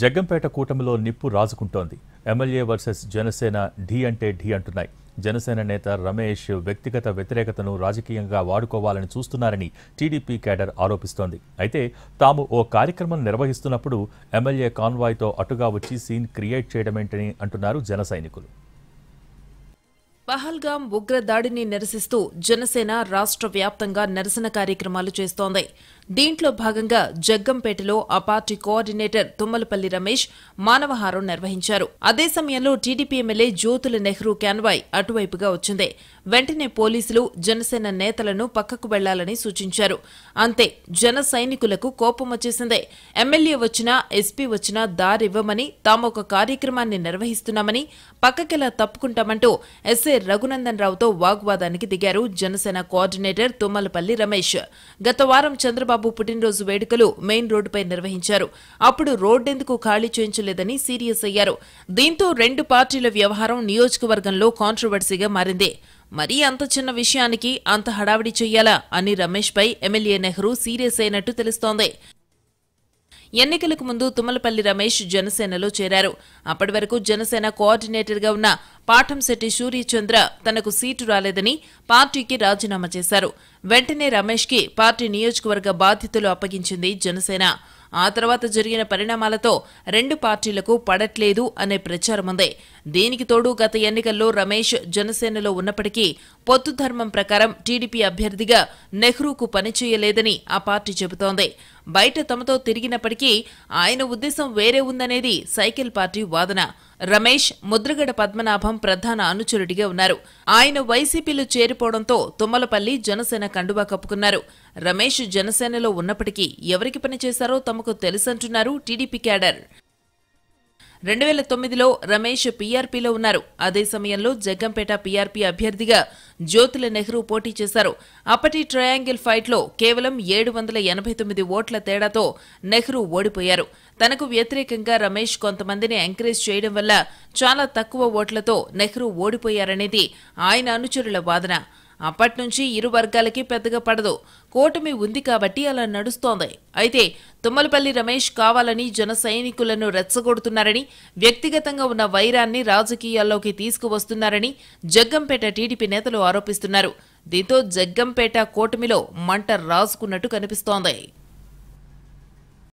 జగ్గంపేట కూటమిలో నిప్పు రాజుకుంటోంది. MLA versus Janasena ఢీ అంటే ఢీ అంటున్నాయి. జనసేన నేత రమేష్ వ్యక్తిగత వ్యతిరేకతను రాజకీయంగా వాడుకోవాలని చూస్తున్నారని టీడీపీ కేడర్ ఆరోపిస్తోంది. అయితే తాము ఓ కార్యక్రమం నిర్వహిస్తున్నప్పుడు ఎమ్మెల్యే కాన్వాయ్తో అటుగా వచ్చి సీన్ క్రియేట్ చేయడమేంటని అంటున్నారు జన సైనికులు. పహల్గాం ఉగ్ర దాడిని నిరసిస్తూ జనసేన రాష్ట్ర వ్యాప్తంగా నిరసన కార్యక్రమాలు చేస్తోంది. దీంట్లో భాగంగా జగ్గంపేటలో ఆ పార్టీ కోఆర్డినేటర్ తుమ్మలపల్లి రమేష్ మానవహారం నిర్వహించారు. అదే సమయంలో TDP MLA Jyothula Nehru convoy అటువైపుగా వచ్చింది. వెంటనే పోలీసులు జనసేన నేతలను పక్కకు వెళ్లాలని సూచించారు. అంతే జన సైనికులకు కోపం వచ్చేసింది. ఎమ్మెల్యే వచ్చినా ఎస్పీ వచ్చినా దారివ్వమని, తాము ఒక కార్యక్రమాన్ని నిర్వహిస్తున్నామని, పక్కకెలా తప్పుకుంటామంటూ ఎస్ఏ రఘునందన్ రావుతో వాగ్వాదానికి దిగారు జనసేన కోఆర్డినేటర్ తుమ్మలపల్లి రమేష్. గత వారం చంద్రబాబు పుట్టినరోజు వేడుకలు మెయిన్ రోడ్డుపై నిర్వహించారు. అప్పుడు రోడ్డెందుకు ఖాళీ చేయించలేదని సీరియస్ అయ్యారు. దీంతో రెండు పార్టీల వ్యవహారం నియోజకవర్గంలో కాంట్రవర్సీగా మారింది. మరీ అంత చిన్న విషయానికి అంత హడావిడి చెయ్యాలా అని రమేష్పై ఎమ్మెల్యే నెహ్రూ సీరియస్ అయినట్టు తెలుస్తోంది. ఎన్నికలకు ముందు తుమ్మలపల్లి రమేష్ జనసేనలో చేరారు. అప్పటి వరకు జనసేన కోఆర్డినేటర్గా ఉన్న పాఠంశెట్టి సూర్యచంద్ర తనకు సీటు రాలేదని పార్టీకి రాజీనామా చేశారు. వెంటనే రమేష్కి పార్టీ నియోజకవర్గ బాధ్యతలు అప్పగించింది జనసేన. ఆ తర్వాత జరిగిన పరిణామాలతో రెండు పార్టీలకు పడట్లేదు అనే ప్రచారం ఉంది. దీనికి తోడు గత ఎన్నికల్లో రమేష్ జనసేనలో ఉన్నప్పటికీ పొత్తు ధర్మం ప్రకారం టీడీపీ అభ్యర్థిగా నెహ్రూకు పనిచేయలేదని ఆ పార్టీ చెబుతోంది. బయట తమతో తిరిగినప్పటికీ ఆయన ఉద్దేశం వేరే ఉందనేది సైకిల్ పార్టీ వాదన. రమేష్ ముద్రగడ పద్మనాభం ప్రధాన అనుచరుడిగా ఉన్నారు. ఆయన వైసీపీలో చేరిపోవడంతో తుమ్మలపల్లి జనసేన కండువా కప్పుకున్నారు. రమేష్ జనసేనలో ఉన్నప్పటికీ ఎవరికి పనిచేశారో తమకు తెలుసంటున్నారు టీడీపీ క్యాడర్. 2009లో రమేష్ పీఆర్పీలో ఉన్నారు. అదే సమయంలో జగ్గంపేట పీఆర్పీ అభ్యర్థిగా జ్యోతుల నెహ్రూ పోటీ చేశారు. అప్పటి ట్రయాంగిల్ ఫైట్లో కేవలం 789 ఓట్ల తేడాతో నెహ్రూ ఓడిపోయారు. తనకు వ్యతిరేకంగా రమేష్ కొంతమందిని ఎంకరేజ్ చేయడం వల్ల చాలా తక్కువ ఓట్లతో నెహ్రూ ఓడిపోయారనేది ఆయన అనుచరుల వాదన. అప్పట్నుంచి ఇరు వర్గాలకి పెద్దగా పడదు. కూటమి ఉంది కాబట్టి అలా నడుస్తోంది. అయితే తుమ్మలపల్లి రమేష్ కావాలని జన సైనికులను రెచ్చగొడుతున్నారని, వ్యక్తిగతంగా ఉన్న వైరాన్ని రాజకీయాల్లోకి తీసుకువస్తున్నారని జగ్గంపేట టీడీపీ నేతలు ఆరోపిస్తున్నారు. దీంతో జగ్గంపేట కూటమిలో మంట రాజుకున్నట్టు కనిపిస్తోంది.